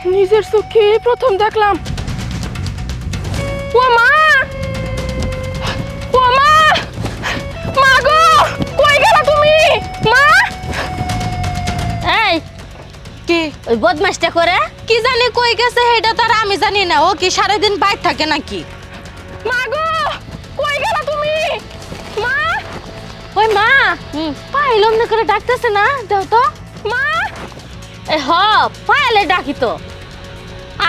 নিজের চোখে প্রথম দেখলাম। ও মা, ও মা, মা গো, কই গেলা তুমি? মা, এই কি ওই বদমাইশটা করে কি জানি কই গেছে সেটা তো আর আমি জানি না। ও কি সারাদিন বাইরে থাকে নাকি? মা গো, কই গেলা তুমি? মা, ওই মা পাইলম না করে ডাকতেছে না, দাও তো। মা, এ হ পায়ালে ডাকি তো।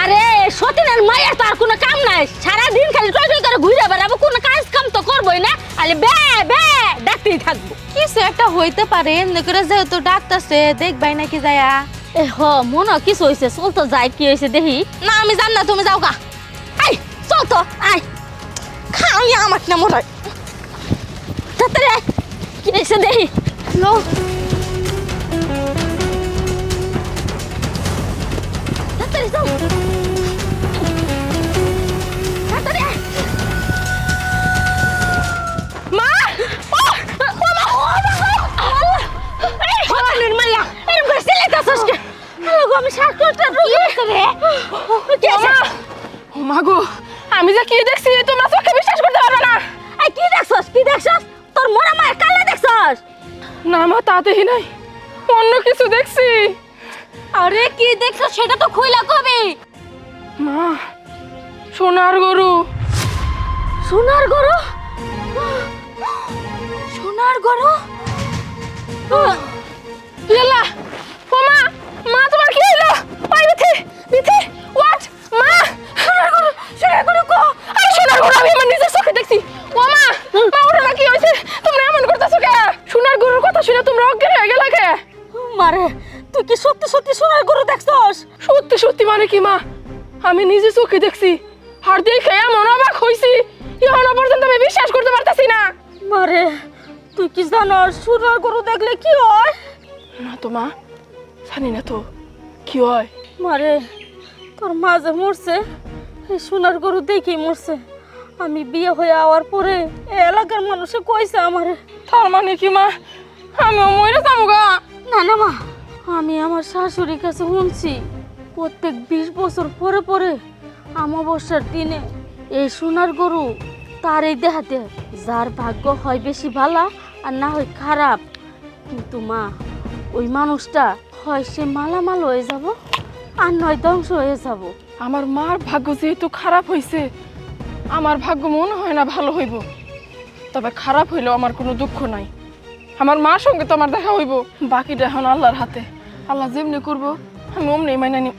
আরে সতীনের মায়ের তো আর কোনো কাম নাই, সারাদিন খালি টয় টয় করে ঘুরে বেড়াবো, কোনো কাজ কাম তো করবোই না, আলে বে বে ডাকতেই থাকবো। কিছু একটা হইতে পারে, এমনি করে যেহেতু ডাকতেছে দেখবাই নাকি যায়া। এ হ মনে হয় কিছু হয়েছে, চল তো যাই, কি হয়েছে দেখি। না আমি জান না, তুমি যাও গা। আই চল তো আয়, খাই আমার না মনে হয়। তাড়াতাড়ি আয়, কি হয়েছে দেখি। লো তাড়াতাড়ি চল, তাড়াতাড়ি আয়। মা, ও, ও মা, ও মা, এই সতীনের মাইয়া এরকম করে চিল্লাইতাছস কে? হ্যালো গো, আমি শ্বাসকষ্টটা রোগী হইছে রে। কি ও হইছে? মা, ও মা গো, আমি যে কি দেখছি তোমরা চোখে বিশ্বাস করতে পারবে না। এই কি দেখছস, কি দেখছস? তোর মরা মায়ের কালে দেখছস? না মা, তা দেখি নাই, অন্য কিছু দেখছি। আরে কি দেখছস সেটা তো খুইলা কবি। মা, সোনার গরু। সোনার গরু, সোনার গরু। ইয়াল্লা, ও মা, মা তোমার কি হইলো? ওই বিথি, বিথি, হোয়াট? মা, সোনার গরু কো? আরে সোনার গরু আমি আমার নিজের চোখে দেখছি। ও মা, মা ওটা না কি হইছে? তোমরা এমন করতেছো কে? সোনার গরুর কথা শুনে তোমরা অজ্ঞান হয়ে গেলা কে? মারে তুই কি সত্যি সত্যি সোনার গরু দেখছস? সত্যি সত্যি মানে কি মা? আমি নিজে চোখে দেখছি, আর দেখে এমন অবাক হইছি, এখনো পর্যন্ত আমি বিশ্বাস করতে পারতেছি না। মারে তুই কি জানস সোনার গরু দেখলে কি হয়? না তো মা, জানি না তো কি হয়। মারে তোর মা যে মরছে, এই সোনার গরু দেখেই মরছে। আমি বিয়ে হয়ে আওয়ার পরে এই এলাকার মানুষে কইছে আমারে। তার মানে কি মা, আমিও মরে যাবো গা? না না মা, আমি আমার শাশুড়ির কাছে শুনছি প্রত্যেক 20 বছর পরে পরে অমাবস্যার দিনে এই সোনার গরু তার এই দেহাতে, যার ভাগ্য হয় বেশি ভালো আর না হয় খারাপ। কিন্তু মা ওই মানুষটা হয় সে মালামাল হয়ে যাব আর নয় ধ্বংস হয়ে যাব। আমার মার ভাগ্য যেহেতু খারাপ হয়েছে, আমার ভাগ্য মনে হয় না ভালো হইব। তবে খারাপ হইলেও আমার কোনো দুঃখ নাই, আমার মার সঙ্গে তো আমার দেখা হইব। বাকিটা এখন আল্লাহর হাতে, আল্লাহ যেমনি করবো আমি অমনি মাইনা নি।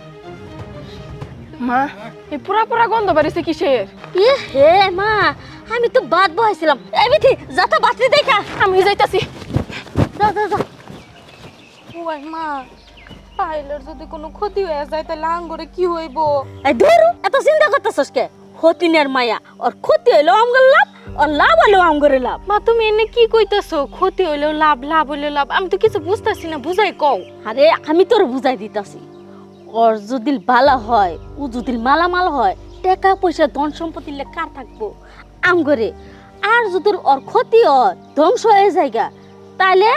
মা, এই পুরা পুরা গন্ধ বাড়িছে কিসের? এ হে মা, আমি তো বাদ বহাইছিলাম। এই বিথি যা তো বাতি দেখা। আমি যাইতাছি। যা যা যা। ওই মা, পাইলের যদি কোনো ক্ষতি হয়ে যায় তাহলে আঙ্গুরে কি হইব? এই ধরু এত চিন্তা করতেছস কে? হতিনের মায়া, ওর ক্ষতি হইলো আমগর লাভ, ওর লাভ হইলো আমগরে লাভ। মা তুমি এনে কি কইতাছো? ক্ষতি হইলেও লাভ, লাভ হইলেও লাভ, আমি তো কিছু বুঝতাছি না, বুঝাই কও। আরে আমি তোর বুঝাই দিতাছি, ওর যদি বালা হয়, ও যদি মালামাল হয়, টাকা পয়সা ধন সম্পত্তি কার থাকবো? আমগরে। আর যদি ওর ক্ষতি হয়, ধ্বংস হয়ে যায়গা, তাইলে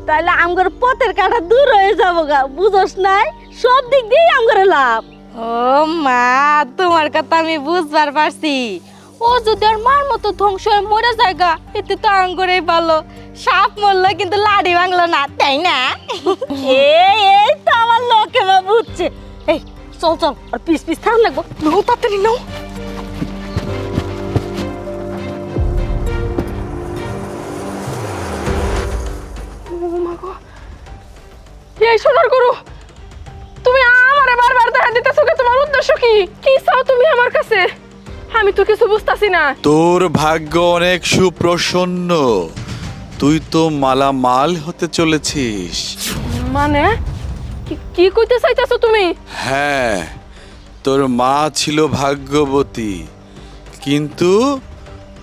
তাইলে আমগর পথের কাঁটা দূর হয়ে যাবো গা। বুঝস নাই? সব দিক দিয়ে আমগরে লাভ। ও মা, তোমার কথা আমি বুঝবার পারছি। ও যদি আর মার মতো ধ্বংস হয়ে মরে যায়গা, এতে তো আঙ্গুরেই ভালো। সাপ মরলো কিন্তু লাড়ি ভাঙলো না, তাই না? এই তো আমার লোকে মা বুঝছে। এই চল চল, আর পিস পিস থাম লাগবো। নৌ তাড়াতাড়ি নৌ। ও মা গো, এই সোনার গরু, তুমি আমারে বারবার দেখা দিতেছো কে? তোমার উদ্দেশ্য কি? কি চাও তুমি আমার কাছে? আমি তো কিছু বুঝতাছি না। তোর ভাগ্য অনেক সুপ্রসন্ন, তুই তো মালামাল হতে চলেছিস। মানে কি কইতে চাইতেছো তুমি? হ্যাঁ, তোর মা ছিল ভাগ্যবতী, কিন্তু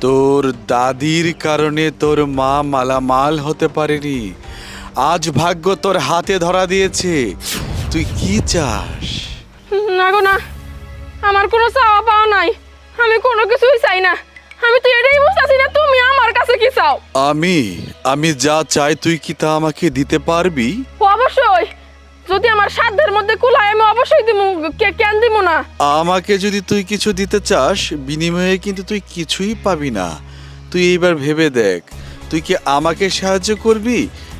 তোর দাদির কারণে তোর মা মালামাল হতে পারেনি। আজ ভাগ্য তোর হাতে ধরা দিয়েছে, তুই কি চাস? না গো না, আমার কোনো চাওয়া পাওয়া নাই, আমি কোনো কিছুই চাই না। আমি তো এটাই বুঝতাছি না তুমি আমার কাছে কি চাও। আমি যা চাই তুই কি তা আমাকে দিতে পারবি? অবশ্যই, যদি আমার সাধ্যের মধ্যে কুলায় আমি অবশ্যই দিমু, কেন দিমু না? আমাকে যদি তুই কিছু দিতে চাস, বিনিময়ে কিন্তু তুই কিছুই পাবি না। তুই এইবার ভেবে দেখ, তুই কি আমাকে সাহায্য করবি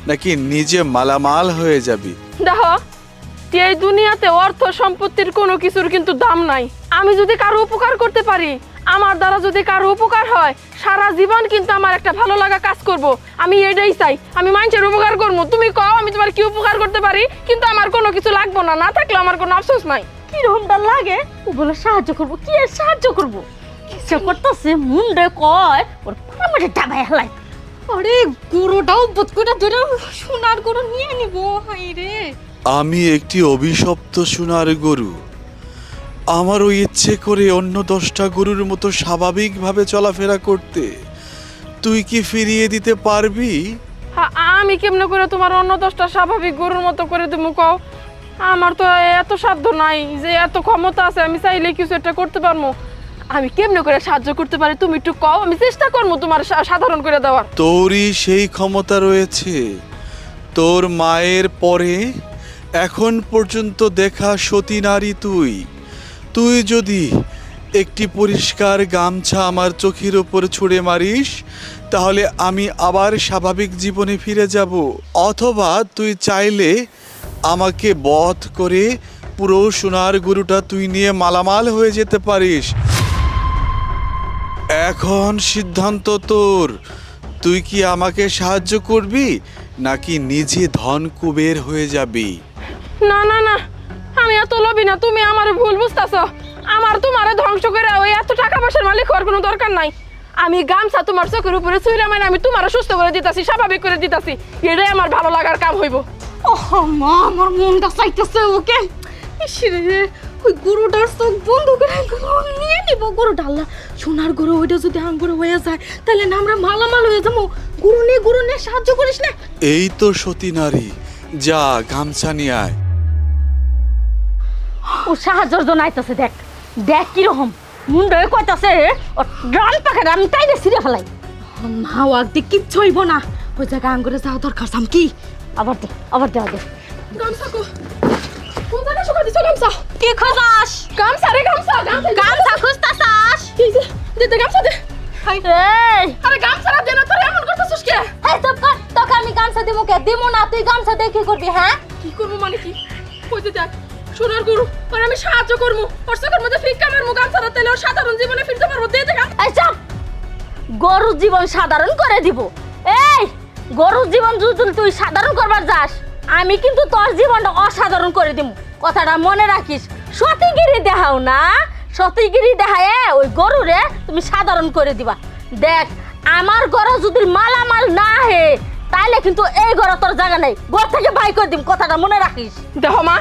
নাকি নিজে মালামাল হয়ে যাবি? দেখো, এই দুনিয়াতে অর্থ সম্পত্তির কোনো কিছুর কিন্তু দাম নাই। আমি যদি কারো উপকার করতে পারি, আমার দ্বারা যদি কারো উপকার হয়, সারা জীবন কিন্তু আমার একটা ভালো লাগা কাজ করব। আমি এটাই চাই, আমি মানুষের উপকার করবো। তুমি কও আমি তোমার কি উপকার করতে পারি, কিন্তু আমার কোনো কিছু লাগবো না, না থাকলে আমার কোনো আফসোস নাই। কিরকমটা লাগে? ও বলে সাহায্য করবো, কি আর সাহায্য করবো? ইচ্ছা করতেছে মুন্ডে কয় ওর পামারে ডাবায় হেলাই। আরে গরুটাও বুতকুটা ধরে সোনার গরু নিয়ে নিব। হাই রে, আমি একটি অভিশপ্ত সোনার গরু। আমারও ইচ্ছে করে অন্য 10টা গরুর মতো স্বাভাবিকভাবে চলাফেরা করতে। তুই কি ফিরিয়ে দিতে পারবি? আমি কেমনে করে তোমার অন্য 10টা স্বাভাবিক গরুর মতো করে দেবো কও? আমার তো এত সাধ্য নাই যে এত ক্ষমতা আছে আমি চাইলে কিছু একটা করতে পারবো। আমি কেমনে করে সাহায্য করতে পারি তুমি একটু কও, আমি চেষ্টা করবো তোমার সাধারণ করে দেওয়ার। তোরই সেই ক্ষমতা রয়েছে। তোর মায়ের পরে এখন পর্যন্ত দেখা সতী নারী তুই। তুই যদি একটি পরিষ্কার গামছা আমার চোখের ওপর ছুঁড়ে মারিস, তাহলে আমি আবার স্বাভাবিক জীবনে ফিরে যাব। অথবা তুই চাইলে আমাকে বধ করে পুরো সোনার গরুটা তুই নিয়ে মালামাল হয়ে যেতে পারিস। এখন সিদ্ধান্ত তোর। তুই কি আমাকে সাহায্য করবি নাকি নিজে ধন কুবের হয়ে যাবি? না না না, আমি এত লোভী না, তুমি আমার ভুল বুঝতেছ। আমার তোমারে ধ্বংস করে ওই এত টাকা পয়সার মালিক হওয়ার কোনো দরকার নাই। আমি গামছা তোমার চোখের উপরে ছুঁড়ে মানে আমি তোমার সুস্থ করে দিতাছি, স্বাভাবিক করে দিতাছি। এটাই আমার ভালো লাগার কাম হইব। ওহ মা, আমার মনটা চাইতেছে ওকে। ইসরে, ওই গরুটার চোখ বন্ধ করে নিয়ে নিব। গরুটা আল্লাহ সোনার গরু, ওইটা যদি আঙ্গুর হয়ে যায় তাহলে না আমরা মালামাল হয়ে যাবো। গরু নিয়ে সাহায্য করিস না। এই তো সতী নারী, যা গামছা নিয়ে আয়। ও সাহায্যের জন্য আইতাছে, দেখ দেখ কিরকম মুন্ডে কইতাছে ও রান পাখে রান টাইলে ছিঁড়ে ফেলাই। মা ও একদিক কিচ্ছু হইব না, ওই জায়গায় আঙ্গুরে যাওয়া দরকার। সাম কি আবার দে, আবার দে, দে। গামছা কো, কোন জায়গায় শুকা দিছো গামছা? কি খোঁজাস? গামছা রে গামছা, গামছা খুঁজতাছাস? এই যে, দে গামছা দে। এই আরে গামছা না দে না, তোর এমন করতেছিস কে? এই চুপ কর, তোকে আমি গামছা দিমু কে? দিমু না, তুই গামছা দিয়ে কি করবি? হ্যাঁ, কি করবো মানে কি? কই যে দেখ, সোনার গরু, আর আমি সাহায্য করবো। ওর চোখের মধ্যে ফিক্কা মারবো গামছাটা, তাহলে ওর সাধারণ জীবনে ফিরতে পারবো। দে দে গামছা। এই চাপ, গরুর জীবন সাধারণ করে দিব। এই গরুর জীবন যদি তুই সাধারণ করবার যাস, আমি কিন্তু তোর জীবনটা অসাধারণ করে দিব। কথাটা মনে রাখিস। সতীগিরি দেখাও না, সতীগিরি দেখায় ওই গরুরে তুমি সাধারণ করে দিবা। দেখ, আমার গরু যদি মালামাল না হে, তাইলে কিন্তু এই ঘরে তোর জায়গা নেই, ঘর থেকে বাই করে দিম। কথাটা মনে রাখিস। দেখো মা,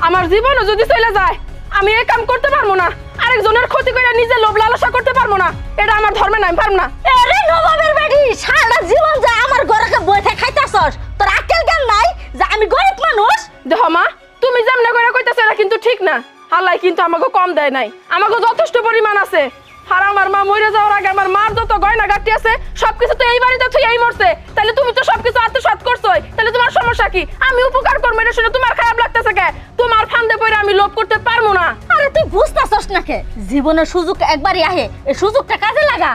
আমার জীবনও যদি চলে যায়, আমি এই কাম করতে পারবো না। আরেকজনের ক্ষতি করে নিজে লোভ লালসা করতে পারবো না। এটা আমার ধর্মে নাই, পারবো না। আরে নবাবের বেটি, সারা জীবন যা আমার ঘরে বইতে খাইতাছস, তোর আক্কেল জ্ঞান নাই যে আমি গরিব মানুষ? দেখো মা, তুমি যেমন করে কইতাছো এটা কিন্তু ঠিক না। আল্লাহ কিন্তু আমাকে কম দেয় নাই, আমাকে যথেষ্ট পরিমাণ আছে। আর আমার মা মরে যাওয়ার আগে আমার মার যত গয়না গাটি আছে সবকিছু তো এই বাড়িতে থুই এই মরছে। তাহলে তুমি তো সবকিছু আত্মসাৎ করছোই, তাহলে তোমার সমস্যা কি? আমি উপকার করবো এটা শুনে তোমার খারাপ লাগতেছে কে? তোমার ফান্দে পড়ে আমি লোভ করতে পারবো না। আরে তুই বুঝতাছস না কে? জীবনের সুযোগ একবারই আহে, এই সুযোগটা কাজে লাগা।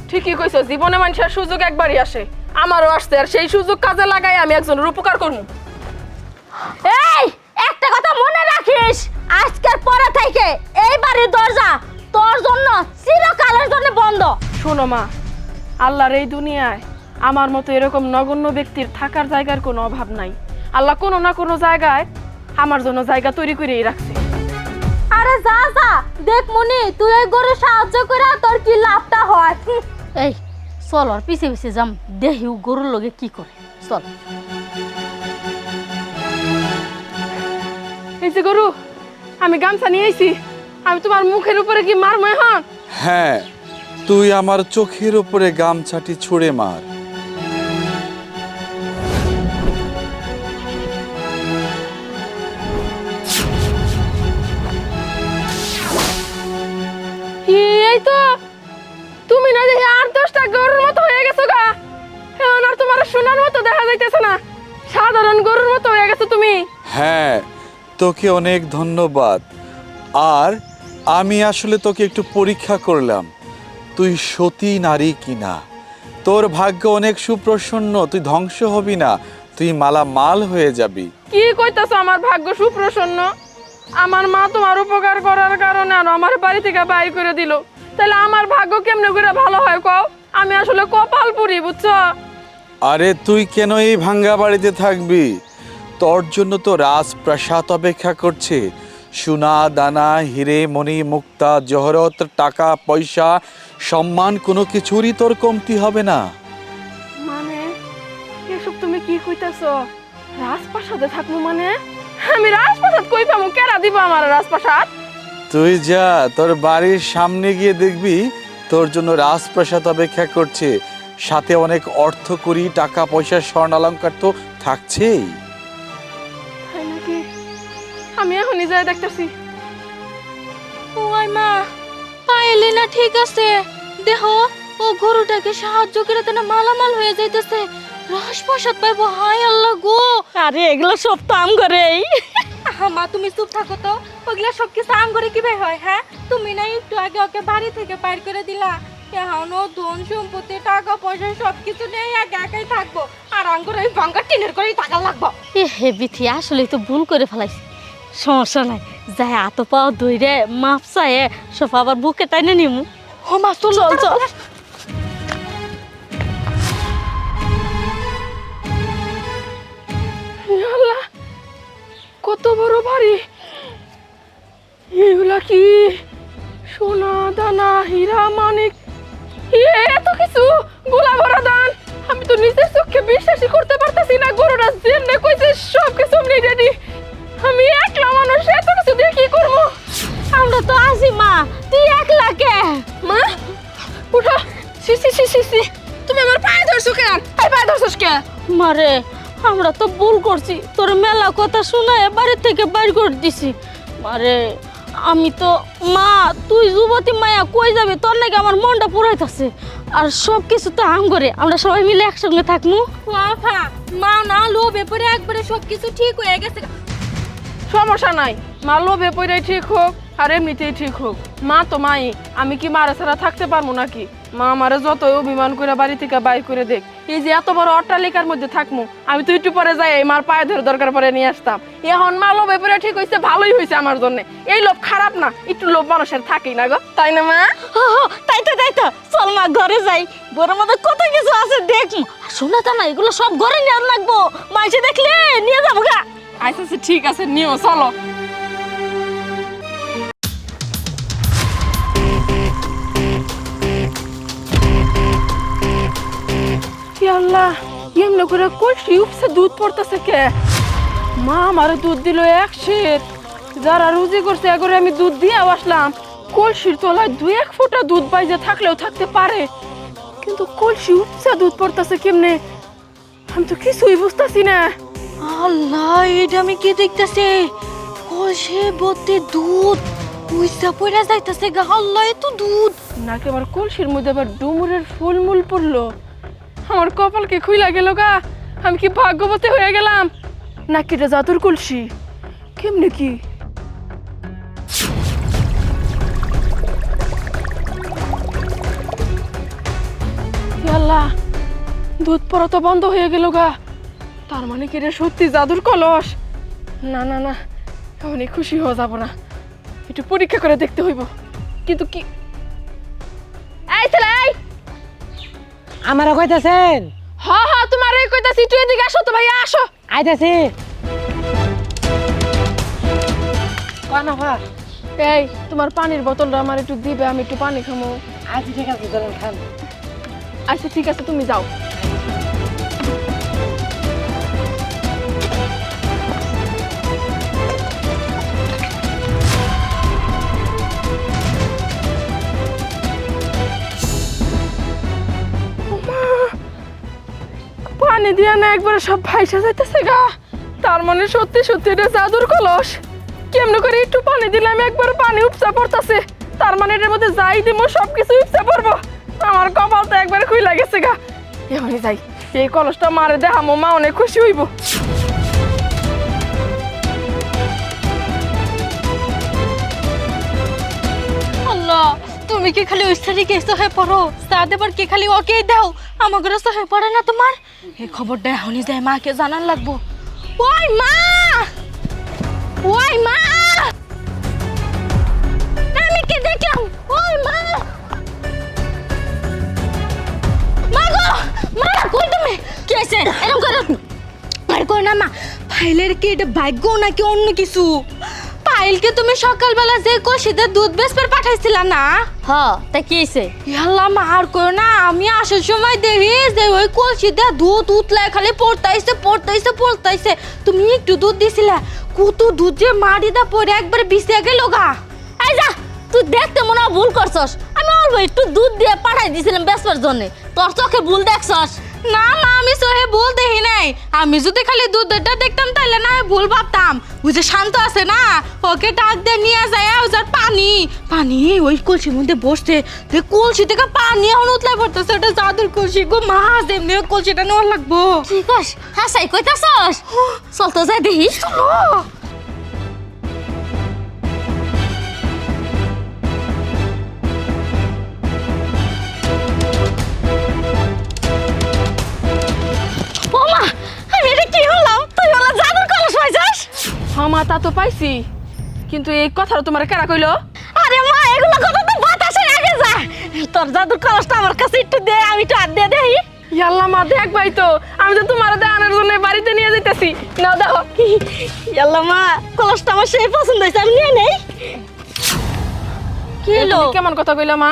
ঠিকই কইছো, জীবনে মানুষের সুযোগ একবারই আসে। আমারও আসছে, আর সেই সুযোগ কাজে লাগাই আমি একজনের উপকার করবো। এই একটা কথা মনে রাখিস, আজকের পরে থেকে এই বাড়ির দরজা তোর জন্য চিরকালের জন্য বন্ধ। শোনো মা, আল্লাহর এই দুনিয়ায় আমার মতো এরকম নগণ্য ব্যক্তির থাকার জায়গার কোনো অভাব নাই। আল্লাহ কোনো না কোনো জায়গায় আমার জন্য জায়গা তৈরি করেই রাখছে। আরে যা যা, দেখ মনি, তুই এই গরু সাহায্য করে তোর কি লাভটা হয়। এই চল, আর পিছে পিছে যাম, দেখি ও গরুর লগে কি করে। চল। এই যে গরু, আমি গামছা নিয়ে আইছি, আমি তোমার মুখের উপরে কি মারবো এখন? হ্যাঁ, তুই আমার চোখের উপরে গামছাটি ছুঁড়ে মার। এই তো, তুমি না দেখি 8-10টা গরুর মতো হয়ে গেছো গা। এখন আর তোমার সোনার মতো দেখা যাইতেছে না, সাধারণ গরুর মতো হয়ে গেছো তুমি। হ্যাঁ, তোকে অনেক ধন্যবাদ। আর আমি আসলে তোকে একটু পরীক্ষা করলাম, তুই সতী নারী কিনা। তোর ভাগ্য অনেক সুপ্রসন্ন, তুই ধ্বংস হবি না, তুই মালামাল হয়ে যাবি। কি কইতাছো আমার ভাগ্য সুপ্রসন্ন? আমার মা তোমার উপকার করার কারণে আর আমার বাড়ি থেকে বাইর করে দিল, তাহলে আমার ভাগ্য কেমনে করে ভালো হয় কও? আমি আসলে কপাল পুরি, বুঝছো? আরে তুই কেন এই ভাঙ্গা বাড়িতে থাকবি? তোর জন্য তো রাজপ্রাসাদ অপেক্ষা করছে। সোনা দানা, হিরে মণি, মুক্তা জহরত, টাকা পয়সা, সম্মান, কোনো কিছুরই তোর কমতি হবে না। মানে এসব তুমি কি কইতাছো? রাজপ্রাসাদে থাকবো মানে? আমি রাজপ্রাসাদ কই পাবো? কেরা দিব আমার রাজপ্রাসাদ? তুই যা, তোর বাড়ির সামনে গিয়ে দেখবি তোর জন্য রাজপ্রাসাদ অপেক্ষা করছে। সাথে অনেক অর্থ করি, টাকা পয়সা, স্বর্ণালঙ্কার তো থাকছেই। তাই নাকি? আমি এখনই যাই দেখতেছি। ওই মা, পাইলে না ঠিক আছে, দেহ ও গরুটাকে সাহায্য করে তেনা মালামাল হয়ে যাইতেছে, রাজপ্রাসাদ পাইবো। হায় আল্লাহ গো! আরে এগুলো সব তো আম করেই। মা তুমি চুপ থাকো তো, ওগুলা সব কিছু আম করে কিভাবে হয়? হ্যাঁ, তুমি না একটু আগে ওকে বাড়ি থেকে বাইর করে দিলা। এখনো ধন সম্পত্তি টাকা পয়সা সবকিছু নেই, আগে একাই থাকবো, আর আঙ্গুর ওই ভাঙ্গা টিনের করেই টাকা লাগবো। এ হে বিথি, আসলে তো ভুল করে ফেলাইছি। সমস্যা নাই, যাই হাত পাও ধইরে মাপ চায়ে সব আবার বুকে টাইনে নিমু। ও মা চল চল চল। হে আল্লাহ, কত বড় বাড়ি! এগুলা কি? সোনা দানা, হীরা মানিক, এত কিছু! গোলা ভরা দান! আমি তো নিজের চোখে বিশ্বাসই করতে পারতেছি না। গরুটা যেমনে কইছে সব কিছু রেডি। আমি একলা মানুষ, এত কিছু দিয়ে কি করবো? আমরা তো আছি মা, তুই একলা কে? মা উঠো! সি সি সি সি সি, তুমি আমার পায়ে ধরছো কেন? এই পায়ে ধরছস কে? মারে, আমরা তো ভুল করছি, তোর মেলা কথা শোনায় বাড়ি থেকে বাইর করে দিছি। মারে, আমি তো মা, তুই যুবতী মায়া কই যাবে, তোর নাকি আমার মনটা পুরাইতাছে। আর সব কিছু তো আম করে আমরা সবাই মিলে একসঙ্গে থাকবো। বাবা, মা না লোভে পরে একবারে সবকিছু ঠিক হয়ে গেছে। সমস্যা নাই, মা লোভে পড়াই ঠিক হোক আর এমনিতেই ঠিক হোক। মা তো মাই, আমি কি মারা ছাড়া থাকতে পারবো নাকি? মা আমারে যত অভিমান করে বাড়ি থেকে বাইর করে দেখ, এই যে এত বড় অট্টালিকার মধ্যে থাকবো, আমি তো একটু পরে যাই মার পায়ে ধরে দরকার পরে নিয়ে আসতাম। এখন মা লোভে পড়ে ঠিক হয়েছে, ভালোই হয়েছে আমার জন্য। এই লোভ খারাপ না, একটু লোভ মানুষের থাকেই না গো, তাই না মা? তাই তো চল মা ঘরে যাই, ঘরের মধ্যে কত কিছু আছে দেখবো। শোনা তা না, এগুলো সব ঘরে নিয়ে লাগবো, মাইসে দেখলে নিয়ে যাবো গা। আচ্ছা ঠিক আছে, নিও, চলো। আল্লাহ, এমনি করে কলসি উপসে দুধ পড়তেছে কে? মা আমারে দুধ দিল এক সের, যারা রুজি করছে এগরে আমি দুধ দিয়ে আসলাম। কলসির তলায় 2-1 ফোঁটা দুধ বাইজে থাকলেও থাকতে পারে, কিন্তু কলসি উপসে দুধ পড়তেছে কেমনে? আমি তো কিছুই বুঝতেছি না। আল্লাহ, এটা আমি কি দেখতেছি? কলসে ভর্তি দুধ উইসা পড়া যাইতেছে গা। আল্লাহ, এত দুধ! নাকি আমার কলসির মধ্যে আবার ডুমুরের ফুলমূল পড়লো। আমার কপাল কি খুইলা গেল গা? আমি কি ভাগ্যবতী হয়ে গেলাম নাকি এটা জাদুর কলসি? কেমনে কি? হে আল্লাহ, দুধ পড়া তো বন্ধ হয়ে গেল গা। তার মানে কি এটা সত্যি জাদুর কলস? না না না, এমনি খুশি হওয়া যাব না, একটু পরীক্ষা করে দেখতে হইব। কিন্তু কি? এই ছেলে, এই! আমারও কইতাছেন? হ্যাঁ হ্যাঁ, তোমার এই কইতাছি, তুই এদিকে আসো তো ভাইয়া, আসো। আইতাছি। কানাফা, এই, তোমার পানির বোতলটা আমার একটু দিবে, আমি একটু পানি খামো। আচ্ছা ঠিক আছে, চলেন খান। আচ্ছা ঠিক আছে, তুমি যাও। পানি দিয়া না একবারে সব ভাইসা যাইতেছে গা। তার মানে সত্যি সত্যি এটা জাদুর কলস। কেমনে করে একটু পানি দিলাম একবার পানি উপচা পড়তাছে, তার মানে এটার মধ্যে যাই দিব সবকিছু উপচা পড়বো। আমার কপাল তো একবার খুইলা গেছে গা। এখনই যাই, এই কলসটা মারে দেখামো, মা অনেক খুশি হইব। তুমি কি খালি ওই শাড়িকে সহে পড়ো চা দেবার কি খালি ওকেই দাও আমাকে সহে পড়ে না তোমার এই খবরটা এখনই যায় মাকে জানান লাগবো ওই মা আমি কি দেখলাম ওই মা মা গো মা কই তুমি কি আছে এরকম করো আর কই না মা ফাইলের কি এটা ভাগ্য নাকি অন্য কিছু পাইলকে তুমি সকালবেলা যে কষিতে দুধ বেসপের পাঠাইছিলা না হ তা কি হইছে ইয়াল্লা মা আর কই না আমি আসার সময় দেখি যে ওই কলসিতে দুধ উতলায় খালি পড়তাইছে তুমি একটু দুধ দিছিলা কত দুধ যে মাটিতে পড়ে একবার বিছিয়ে গেল গা এই যা তুই দেখতে মনে হয় ভুল করছস আমি অল্প একটু দুধ দিয়ে পাঠাই দিয়েছিলাম বেসবার জন্য তোর চোখে ভুল দেখছস না মা আমি সহে ভুল দেখি নাই আমি যদি খালি দুধটা দেখতাম তাহলে না হয় ভুল ভাবতাম ওই যে শান্ত আছে না ওকে ডাক দিয়ে নিয়ে যায় ওই যার পানি ওই কলসির মধ্যে বসছে যে কলসি থেকে পানি এখন উতলাই পড়তেছে ওটা জাদুর কলসি গো মা যেমনি ওই কলসিটা নেওয়ার লাগবো কি কস হাসাই কইতাছস চল তো যাই দেখি চলো ও মা আমি এটা কি হলাম তুই ওলা জাদুর কলস পাইছস মা তা তো পাইছি কিন্তু এই কথাটা তোমার কারা কইলো? আরে মা এগুলো কথা তো বাতাসের আগে যা তোর জাদুর কলসটা আমার কাছে একটু দে আমি একটু হাত দিয়ে দেই ইয়াল্লা মা দেখবাই তো আমি তো তোমার দেওয়ানোর জন্য বাড়িতে নিয়ে যাইতেছি নাও দেখো ইয়াল্লা মা কলসটা আমার সেই পছন্দ হয়েছে আমি নিয়ে নেই কি হলো তুমি কেমন কথা কইলা মা?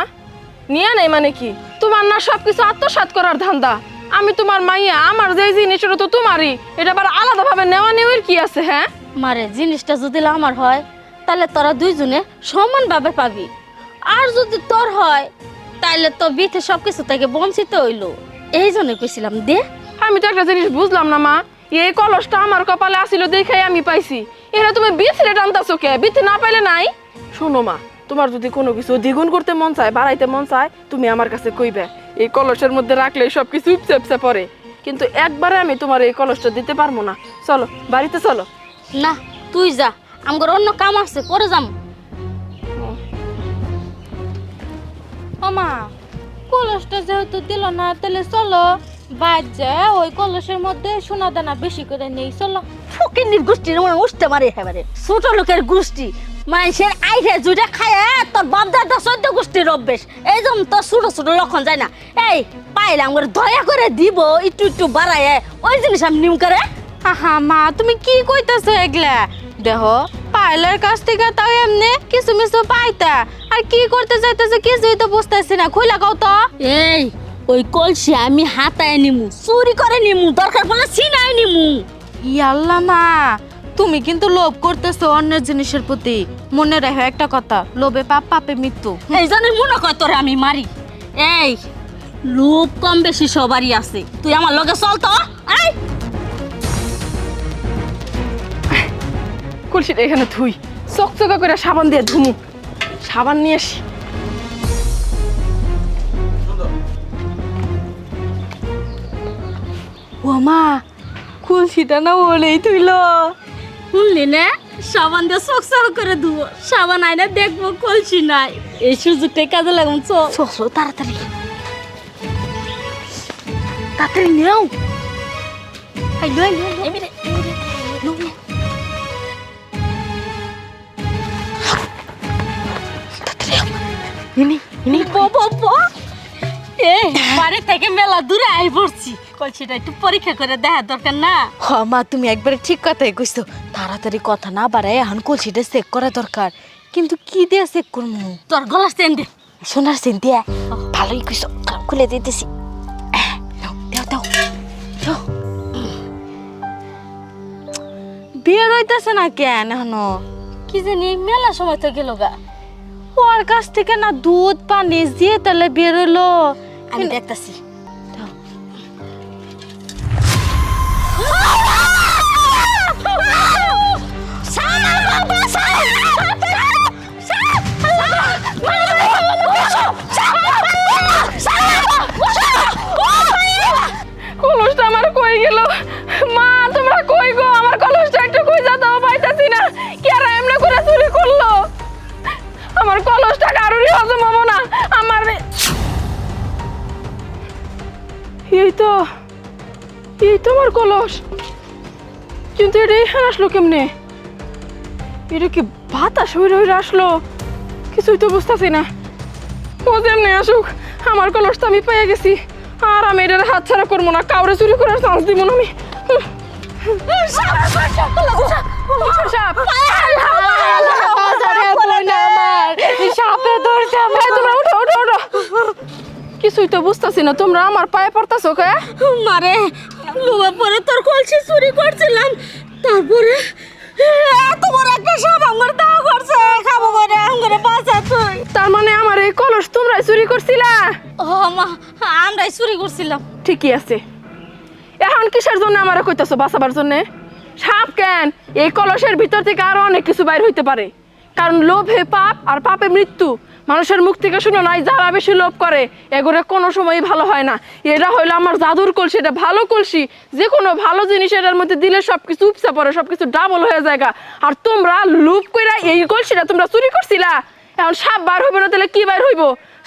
নিয়ে নেই মানে কি? তোমার না সবকিছু আত্মসাৎ করার ধান্দা। আমি তোমার মাইয়া, আমার যে জিনিস ওটা তো তোমারই, এটা আবার আলাদাভাবে নেওয়া নেওয়ার কি আছে? হ্যাঁ মারে জিনিসটা যদি আমার হয় তাহলে তোরা দুইজনে সমানভাবে পাবি আর যদি তোর হয় তাহলে তো বিথে সবকিছু থেকে বঞ্চিত হইলো এই জন্য কইছিলাম দে আমি তো একটা জিনিস বুঝলাম না মা, এই কলসটা আমার কপালে আসিল দেখাই আমি পাইছি, এটা তুমি বিথরে টানতাছো কে? বিথে না পাইলে নাই? শোনো মা, তোমার যদি কোনো কিছু দ্বিগুণ করতে মন চায়, বাড়াইতে মন চায়, তুমি আমার কাছে কইবে। এই কলসের মধ্যে রাখলে সবকিছু উপচে উপচে পড়ে, কিন্তু একবারে আমি তোমার এই কলসটা দিতে পারবো না। চলো বাড়িতে চলো। না তুই যা, আমার অন্য কাম আছে করে যাম। ও মা কলসটা যেহেতু দিল না তাহলে চলো বাদ যায় ওই কলসের মধ্যে সোনা দানা বেশি করে নেই চলো ফকিন্নির গোষ্ঠীর মনে উঠতে মারে একেবারে ছোট লোকের গোষ্ঠী মানুষের আইরে জুড়ে খায় তোর বাপ দাদা সদ্য গোষ্ঠীর অভ্যেস এই জন্য তোর ছোট ছোট লক্ষণ যায় না এই পাইলে আমার দয়া করে দিব একটু একটু বাড়ায় ওই জিনিস আমি নিম করে হা মা তুমি কি কইতাছো এগুলা দেখো পাইলের কাছ থেকে তাও এমনি কিছু মিছু পাইতা আর কি করতে চাইতেছে কিছুই তো বুঝতেছি না খুইলা কও তো এই ওই কলসি আমি হাতায় নিমু চুরি করে নিমু দরকার পড়লে ছিনাই নিমু ইয়াল্লা মা তুমি কিন্তু লোভ করতেছো অন্যের জিনিসের প্রতি মনে রাখো একটা কথা লোভে পাপ পাপে মৃত্যু এই জন্য মনে কর তোরে আমি মারি এই লোভ কম বেশি সবারই আছে তুই আমার লগে চল তো এই কলসিটা এখানে ধুই, চকচকা করে সাবান দিয়ে ধুমু। সাবান নিয়ে আসি। ও মা কলসিটা না বলেই তুইল শুনলি না সাবান দিয়ে চকচক করে ধুবো সাবান আইনা দেখবো কলসি নাই এই সুযোগটাই কাজে লাগুন চল তাড়াতাড়ি তাড়াতাড়ি নেও বাড়ি থেকে মেলা দূরে আই পড়ছি কলসিটা একটু পরীক্ষা করে দেখা দরকার না হ মা তুমি একবারে ঠিক কথাই কইছো তাড়াতাড়ি কথা না বাড়ায় এখন কলসিটা চেক করা দরকার কিন্তু কি দিয়ে চেক করবো তোর গলার চেন দে সোনার চেন দিয়া ভালোই কইছো খুলে দিতেছি দাও দাও দাও বিয়ে রইতেছে না কেন এখনো কি জানি মেলা সময় তো গেল গা ওর কাছ থেকে না দুধ পানি দিয়ে তাহলে বের হলো আমি দেখতাছি কলসটা আমার কই গেল? মা তোমরা কই গো? আমার কলসটা একটু খুঁজে দাও, পাইতাছি না। কেরা এমনি করে চুরি করলো? আমার কলসটা কারোরই হজম হবো না। এই তো আমার কলস, কিন্তু এটা এখানে আসলো কেমনে? এটা কি বাতাস হইরে হইরে আসলো? কিছুই তো বুঝতেছি না। ও যেমনি আসুক, আমার কলস তো আমি পেয়ে গেছি, আর আমি এটার হাত ছাড়া করবো না। কাউরে চুরি করার চান্স দিব না আমি। সাপ! সাপে ধরছে এই তোমরা উঠো উঠো উঠো। কিছুই তো বুঝতেছি না, তোমরা আমার পায়ে পড়তাছো কে? মারে লোয়া পরে তোর কলসি চুরি করছিলাম, তারপরে এত বড় একটা সাপ আমার দাও করছে, খাবো করে আমার বাঁচা তুই। তার মানে আমার এই কলস তোমরাই চুরি করছিলা? ও মা, আমরাই চুরি করছিলাম। ঠিকই আছে। এখন কিসের জন্য আমারে কইতাছো বাঁচাবার জন্য? সাপ কেন, এই কলসের ভিতর থেকে আরো অনেক কিছু বাইর হইতে পারে। কারণ লোভে পাপ, আর পাপে মৃত্যু। মানুষের মুখ থেকে শুনো নাই, যারা বেশি লোভ করে এগুলো কোনো সময়ই ভালো হয় না। এটা হইলো আমার জাদুর কলসি, এটা ভালো কলসি। যে কোনো ভালো জিনিস এটার মধ্যে দিলে সবকিছু উপচে পড়ে, সবকিছু ডাবল হয়ে যায়। আর তোমরা লোভ কইরা এই কলসিটা তোমরা চুরি করছিলা। এখন সাপ বার হইবে না, তাহলে কি বার হইব?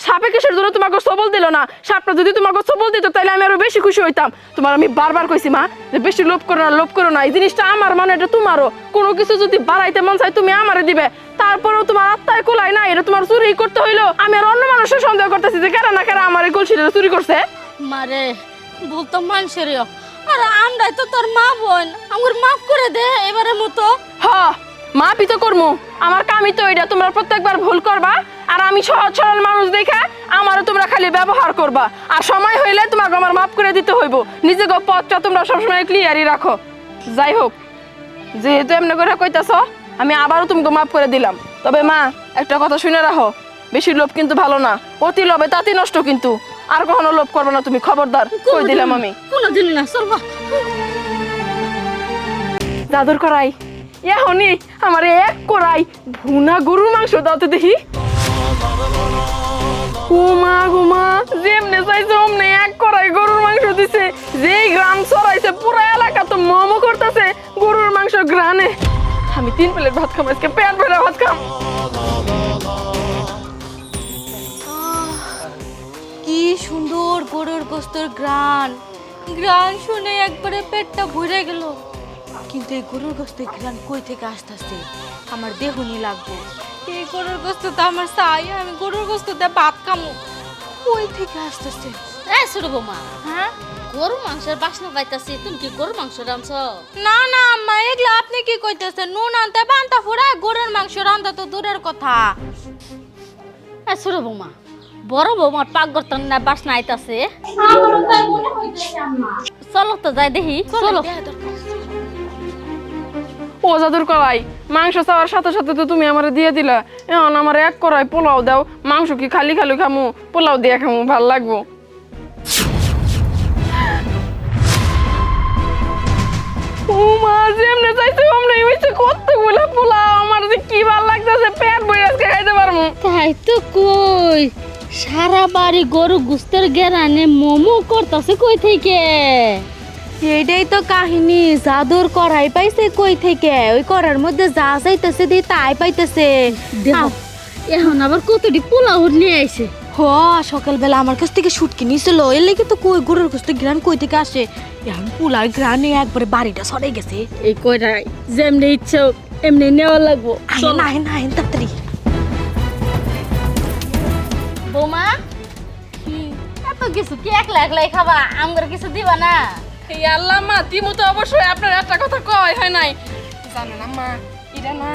সাপে কিসের জন্য তোমাকে সবল দিল না? সাপটা যদি তোমাকে সবল দিত তাহলে আমি আরো বেশি খুশি হইতাম। তোমার আমি বারবার কইছি মা, যে বেশি লোভ করো না, লোভ করো না। এই জিনিসটা আমার মানে, এটা তোমারও। কোনো কিছু যদি বাড়াইতে মন চাই তুমি আমারে দিবে, তারপরেও তোমার আত্মায় কোলাই না, এটা তোমার চুরি করতে হইলো। আমি আর অন্য মানুষের সন্দেহ করতেছি যে কারা না কারা আমার এই কলসিটা চুরি করছে। মারে বলতো মানুষের, আর আমরাই তো তোর মা বোন, আমার মাফ করে দে এবারের মতো। হ, মাপই তো করমু, আমার কামই তো এটা। তোমরা প্রত্যেকবার ভুল করবা, আর আমি সহজ সরল মানুষ দেখে আমারও তোমরা খালি ব্যবহার করবা। আর সময় হইলে তোমাকে আমার মাফ করে দিতে হইব। নিজেকে পথটা তোমরা সবসময় ক্লিয়ারই রাখো। যাই হোক, যেহেতু এমনি করে কইতাছ, আমি আবারও তোমাকে মাফ করে দিলাম। তবে মা, একটা কথা শুনে রাখো, বেশি লোভ কিন্তু ভালো না। অতি লোভে তাঁতি নষ্ট কিন্তু। আর কখনো লোভ করবে না তুমি, খবরদার কই দিলাম আমি। কোনোদিন না, চলবা। জাদুর করাই এখনই আমার এক করাই ভুনা গরুর মাংস দাও তো দেখি। ও মা গো মা, যেমনে চাইছে অমনে এক করাই গরুর মাংস দিছে। যেই গ্রাম ছড়াইছে পুরা এলাকা তো মোমো করতেছে গরুর মাংস গ্রানে। আমি 3 প্লেট ভাত খাবো আজকে, পেট ভরে ভাত খাম। কি সুন্দর গরুর গোস্তের গ্রান, গ্রান শুনে একবারে পেটটা ভরে গেল। কিন্তু এই গরুর গোস্তের গ্রান কই থেকে আসতেছে? আমার দেহনি লাগবে। এই গরুর গোস্ত তো আমার চাই, আমি গরুর গোস্ত দিয়ে ভাত খামু। কই থেকে আসতেছে? এই ছোট বৌমা, হ্যাঁ, গরু মাংসের বাসনা পাইতাছি। তুমি কি গরু মাংস রাঁধছ? না না আম্মা, এগুলো আপনি কি কইতেছেন? নুন আনতে বান্তা ফুরায়, গরুর মাংস রান্না তো দূরের কথা। এই ছোট বৌমা, বড় বৌমার পাকঘর তো না বাসনা আইতাছে। চলো তো যাই দেখি, চলো। ও জাদুর করাই, মাংস চাওয়ার সাথে সাথে তো তুমি আমারে দিয়ে দিলা। এখন আমার এক করাই পোলাও দাও। মাংস কি খালি খালি খামু? পোলাও দিয়ে খামু, ভাল লাগবো। ও মা, যেমনে চাইছে অমনে হইছে। কতগুলো পোলাও, আমার যে কি ভাল লাগতেছে, পেট বই আজকে খাইতে পারমু। তাই তো কই, সারা বাড়ি গরু গুস্তের গেরানে মোমো করতেছে কই থেকে? এইটাই তো কাহিনী। জাদুর কড়াই পাইছে কই থেকে? ওই কড়ার মধ্যে যা চাইতেছে দি তাই পাইতেছে। এখন আবার কতটি পোলাও নিয়ে আইছে। হ, সকালবেলা আমার কাছ থেকে শুটকি নিছিল, এর লেগে তো কই গরুর গোস্তের গ্রান কই থেকে আসে। এখন পোলার গ্রানে একবারে বাড়িটা সরে গেছে। এই কয়টাই যেমনি ইচ্ছে হোক এমনি নেওয়া লাগবো। আইন আইন তাড়াতাড়ি। বৌমা, এত কিছু কি একলা একলাই খাবা? আমার কিছু দিবা না? এই আল্লাহ মা, দিমু তো অবশ্যই। আপনার একটা কথা কয় হয় নাই জানো না মা, এটা না